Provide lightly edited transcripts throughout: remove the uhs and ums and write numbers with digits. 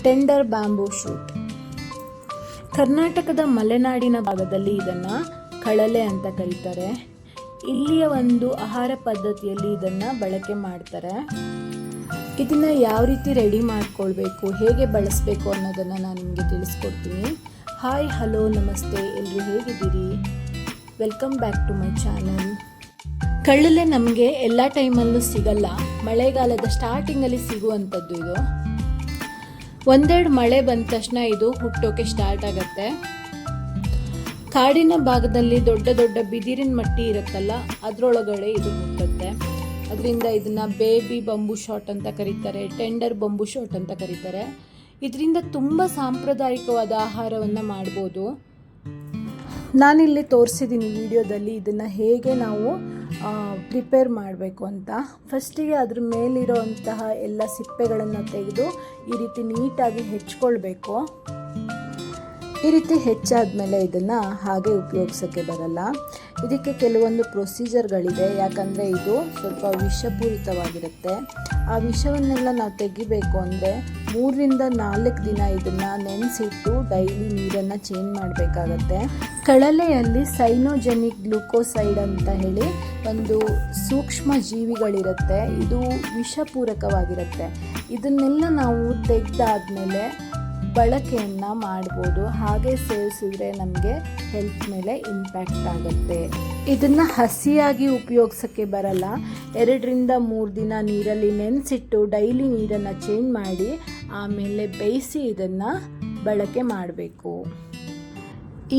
Tender bamboo shoot. ಕರ್ನಾಟಕದ ಮಲೆನಾಡಿನ ಭಾಗದಲ್ಲಿ ಇದನ್ನು ಕಳಲೆ ಅಂತ ಕರೀತಾರೆ. ಇಲ್ಲಿಯ ಒಂದು ಆಹಾರ ಪದ್ಧತಿಯಲ್ಲಿ ಇದನ್ನು ಬಳಕೆ ಮಾಡ್ತಾರೆ. ಇದನ್ನು ಯಾವ ರೀತಿ ರೆಡಿ ಮಾಡ್ಕೊಳ್ಬೇಕು, ಹೇಗೆ ಬಳಸಬೇಕು ಅನ್ನೋದನ್ನು ನಾನು ನಿಮಗೆ ತಿಳಿಸ್ಕೊಡ್ತೀನಿ. ಹಾಯ್, ಹಲೋ, ನಮಸ್ತೆ, ಎಲ್ಲರೂ ಹೇಗಿದ್ದೀರಿ? Welcome back to my channel. ಕಳಲೆ ನಮಗೆ ಎಲ್ಲ ಟೈಮಲ್ಲೂ ಸಿಗಲ್ಲ, ಮಳೆಗಾಲದ ಸ್ಟಾರ್ಟಿಂಗಲ್ಲಿ ಸಿಗುವಂಥದ್ದು ಇದು. ಒಂದೆರಡು ಮಳೆ ಬಂದ ತಕ್ಷಣ ಇದು ಹುಟ್ಟೋಕೆ ಸ್ಟಾರ್ಟ್ ಆಗುತ್ತೆ. ಕಾಡಿನ ಭಾಗದಲ್ಲಿ ದೊಡ್ಡ ದೊಡ್ಡ ಬಿದಿರಿನ ಮಟ್ಟಿ ಇರುತ್ತಲ್ಲ, ಅದರೊಳಗಡೆ ಇದು ಹುಟ್ಟುತ್ತೆ. ಅದರಿಂದ ಇದನ್ನು ಬೇಬಿ ಬಂಬೂ ಶಾಟ್ ಅಂತ ಕರೀತಾರೆ, ಟೆಂಡರ್ ಬಂಬೂ ಶಾಟ್ ಅಂತ ಕರೀತಾರೆ. ಇದರಿಂದ ತುಂಬ ಸಾಂಪ್ರದಾಯಿಕವಾದ ಆಹಾರವನ್ನು ಮಾಡ್ಬೋದು. ನಾನಿಲ್ಲಿ ತೋರಿಸಿದ್ದೀನಿ ವಿಡಿಯೋದಲ್ಲಿ ಇದನ್ನು ಹೇಗೆ ನಾವು ಪ್ರಿಪೇರ್ ಮಾಡಬೇಕು ಅಂತ. ಫಸ್ಟಿಗೆ ಅದ್ರ ಮೇಲಿರೋಂತಹ ಎಲ್ಲ ಸಿಪ್ಪೆಗಳನ್ನು ತೆಗೆದು ಈ ರೀತಿ ನೀಟಾಗಿ ಹೆಚ್ಕೊಳ್ಬೇಕು. ಈ ರೀತಿ ಹೆಚ್ಚಾದಮೇಲೆ ಇದನ್ನು ಹಾಗೆ ಉಪಯೋಗಿಸೋಕ್ಕೆ ಬರಲ್ಲ. ಇದಕ್ಕೆ ಕೆಲವೊಂದು ಪ್ರೊಸೀಜರ್ಗಳಿದೆ, ಯಾಕಂದರೆ ಇದು ಸ್ವಲ್ಪ ವಿಷಪೂರಿತವಾಗಿರುತ್ತೆ. ಆ ವಿಷವನ್ನೆಲ್ಲ ನಾವು ತೆಗಿಬೇಕು ಅಂದರೆ 3ರಿಂದ 4 ದಿನ ಇದನ್ನು ನೆನೆಸಿಟ್ಟು ಡೈಲಿ ನೀರನ್ನು ಚೇಂಜ್ ಮಾಡಬೇಕಾಗತ್ತೆ. ಕಳಲೆಯಲ್ಲಿ ಸೈನೋಜೆನಿಕ್ ಗ್ಲೂಕೋಸೈಡ್ ಅಂತ ಹೇಳಿ ಒಂದು ಸೂಕ್ಷ್ಮ ಜೀವಿಗಳಿರುತ್ತೆ. ಇದು ವಿಷಪೂರಕವಾಗಿರುತ್ತೆ. ಇದನ್ನೆಲ್ಲ ನಾವು ತೆಗೆದಾದ್ಮೇಲೆ ಬಳಕೆಯನ್ನು ಮಾಡ್ಬೋದು. ಹಾಗೆ ಸೇವಿಸಿದ್ರೆ ನಮಗೆ ಹೆಲ್ತ್ ಮೇಲೆ ಇಂಪ್ಯಾಕ್ಟ್ ಆಗುತ್ತೆ. ಇದನ್ನು ಹಸಿಯಾಗಿ ಉಪಯೋಗಿಸೋಕ್ಕೆ ಬರಲ್ಲ. 2ರಿಂದ 3 ದಿನ ನೀರಲ್ಲಿ ನೆನೆಸಿಟ್ಟು ಡೈಲಿ ನೀರನ್ನು ಚೇಂಜ್ ಮಾಡಿ ಆಮೇಲೆ ಬೇಯಿಸಿ ಇದನ್ನು ಬಳಕೆ ಮಾಡಬೇಕು.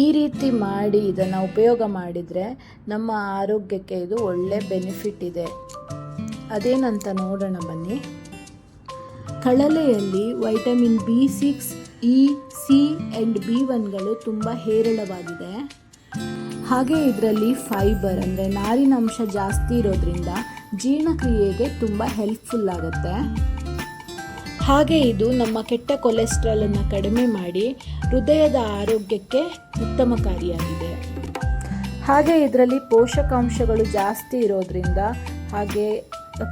ಈ ರೀತಿ ಮಾಡಿ ಇದನ್ನು ಉಪಯೋಗ ಮಾಡಿದರೆ ನಮ್ಮ ಆರೋಗ್ಯಕ್ಕೆ ಇದು ಒಳ್ಳೆ ಬೆನಿಫಿಟ್ ಇದೆ. ಅದೇನಂತ ನೋಡೋಣ ಬನ್ನಿ. ಕಳಲೆಯಲ್ಲಿ vitamin B6, E, C and B1ಗಳು ತುಂಬ ಹೇರಳವಾಗಿದೆ. ಹಾಗೆ ಇದರಲ್ಲಿ ಫೈಬರ್ ಅಂದರೆ ನಾರಿನಾಂಶ ಜಾಸ್ತಿ ಇರೋದ್ರಿಂದ ಜೀರ್ಣಕ್ರಿಯೆಗೆ ತುಂಬ ಹೆಲ್ಪ್ಫುಲ್ ಆಗುತ್ತೆ. ಹಾಗೆ ಇದು ನಮ್ಮ ಕೆಟ್ಟ ಕೊಲೆಸ್ಟ್ರಾಲನ್ನು ಕಡಿಮೆ ಮಾಡಿ ಹೃದಯದ ಆರೋಗ್ಯಕ್ಕೆ ಉತ್ತಮಕಾರಿಯಾಗಿದೆ. ಹಾಗೆ ಇದರಲ್ಲಿ ಪೋಷಕಾಂಶಗಳು ಜಾಸ್ತಿ ಇರೋದ್ರಿಂದ ಹಾಗೆ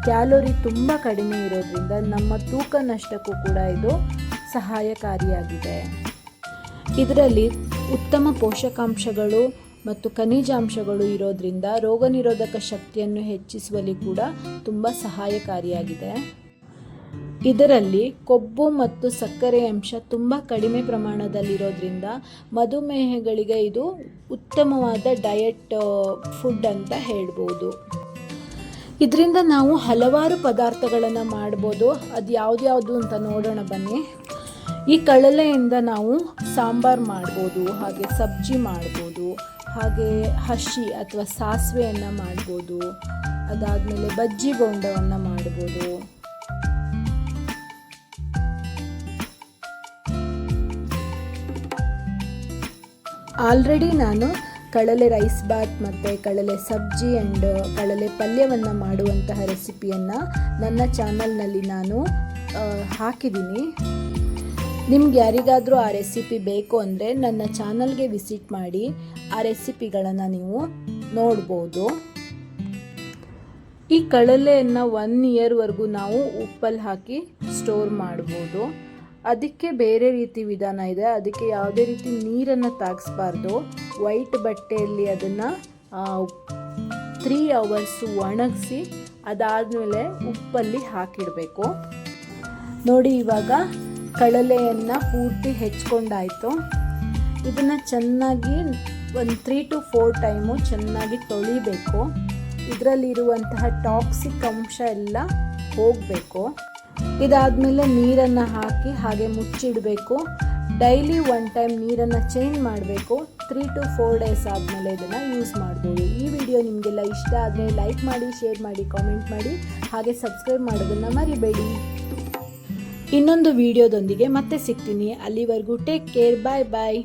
ಕ್ಯಾಲೋರಿ ತುಂಬ ಕಡಿಮೆ ಇರೋದ್ರಿಂದ ನಮ್ಮ ತೂಕ ನಷ್ಟಕ್ಕೂ ಕೂಡ ಇದು ಸಹಾಯಕಾರಿಯಾಗಿದೆ. ಇದರಲ್ಲಿ ಉತ್ತಮ ಪೋಷಕಾಂಶಗಳು ಮತ್ತು ಖನಿಜಾಂಶಗಳು ಇರೋದ್ರಿಂದ ರೋಗ ನಿರೋಧಕ ಶಕ್ತಿಯನ್ನು ಹೆಚ್ಚಿಸುವಲ್ಲಿ ಕೂಡ ತುಂಬ ಸಹಾಯಕಾರಿಯಾಗಿದೆ. ಇದರಲ್ಲಿ ಕೊಬ್ಬು ಮತ್ತು ಸಕ್ಕರೆ ಅಂಶ ತುಂಬ ಕಡಿಮೆ ಪ್ರಮಾಣದಲ್ಲಿರೋದ್ರಿಂದ ಮಧುಮೇಹಗಳಿಗೆ ಇದು ಉತ್ತಮವಾದ ಡಯಟ್ ಫುಡ್ ಅಂತ ಹೇಳ್ಬೋದು. ಇದರಿಂದ ನಾವು ಹಲವಾರು ಪದಾರ್ಥಗಳನ್ನು ಮಾಡ್ಬೋದು. ಅದು ಯಾವ್ದು ಅಂತ ನೋಡೋಣ ಬನ್ನಿ. ಈ ಕಳಲೆಯಿಂದ ನಾವು ಸಾಂಬಾರು ಮಾಡ್ಬೋದು, ಹಾಗೆ ಸಬ್ಜಿ ಮಾಡ್ಬೋದು, ಹಾಗೆ ಹಸಿ ಅಥವಾ ಸಾಸಿವೆಯನ್ನು ಮಾಡ್ಬೋದು, ಅದಾದಮೇಲೆ ಬಜ್ಜಿ ಬೋಂಡವನ್ನು ಮಾಡ್ಬೋದು. ಆಲ್ರೆಡಿ ನಾನು ಕಳಲೆ ರೈಸ್ ಬಾತ್ ಮತ್ತು ಕಳಲೆ ಸಬ್ಜಿ ಆ್ಯಂಡ್ ಕಳಲೆ ಪಲ್ಯವನ್ನು ಮಾಡುವಂತಹ ರೆಸಿಪಿಯನ್ನು ನನ್ನ ಚಾನಲ್ನಲ್ಲಿ ನಾನು ಹಾಕಿದ್ದೀನಿ. ನಿಮ್ಗೆ ಯಾರಿಗಾದರೂ ಆ ರೆಸಿಪಿ ಬೇಕು ಅಂದರೆ ನನ್ನ ಚಾನಲ್ಗೆ ವಿಸಿಟ್ ಮಾಡಿ ಆ ರೆಸಿಪಿಗಳನ್ನು ನೀವು ನೋಡ್ಬೋದು. ಈ ಕಳಲೆಯನ್ನು 1 ಇಯರ್ವರೆಗೂ ನಾವು ಉಪ್ಪಲ್ಲಿ ಹಾಕಿ ಸ್ಟೋರ್ ಮಾಡ್ಬೋದು. ಅದಕ್ಕೆ ಬೇರೆ ರೀತಿ ವಿಧಾನ ಇದೆ. ಅದಕ್ಕೆ ಯಾವುದೇ ರೀತಿ ನೀರನ್ನು ತಾಗಿಸ್ಬಾರ್ದು. ವೈಟ್ ಬಟ್ಟೆಯಲ್ಲಿ ಅದನ್ನು 3 ಅವರ್ಸ್ ಒಣಗಿಸಿ ಅದಾದಮೇಲೆ ಉಪ್ಪಲ್ಲಿ ಹಾಕಿಡಬೇಕು. ನೋಡಿ, ಇವಾಗ ಕಳಲೆಯನ್ನು ಪೂರ್ತಿ ಹೆಚ್ಕೊಂಡಾಯಿತು. ಇದನ್ನು ಚೆನ್ನಾಗಿ ಒಂದು 3 to 4 ಟೈಮು ಚೆನ್ನಾಗಿ ತೊಳಿಬೇಕು. ಇದರಲ್ಲಿರುವಂತಹ ಟಾಕ್ಸಿಕ್ ಅಂಶ ಎಲ್ಲ ಹೋಗಬೇಕು. ಇದಾದಮೇಲೆ ನೀರನ್ನು ಹಾಕಿ ಹಾಗೆ ಮುಚ್ಚಿಡಬೇಕು. ಡೈಲಿ 1 ಟೈಮ್ ನೀರನ್ನು ಚೇಂಜ್ ಮಾಡಬೇಕು. 3 to 4 ಡೇಸ್ ಆದಮೇಲೆ ಇದನ್ನು ಯೂಸ್ ಮಾಡ್ಬೋದು. ಈ ವಿಡಿಯೋ ನಿಮಗೆಲ್ಲ ಇಷ್ಟ ಆದರೆ ಲೈಕ್ ಮಾಡಿ, ಶೇರ್ ಮಾಡಿ, ಕಾಮೆಂಟ್ ಮಾಡಿ, ಹಾಗೆ ಸಬ್ಸ್ಕ್ರೈಬ್ ಮಾಡೋದನ್ನು ಮರಿಬೇಡಿ. ಇನ್ನೊಂದು ವಿಡಿಯೋದೊಂದಿಗೆ ಮತ್ತೆ ಸಿಗ್ತೀನಿ. ಅಲ್ಲಿವರೆಗೂ ಟೇಕ್ ಕೇರ್. ಬಾಯ್ ಬಾಯ್.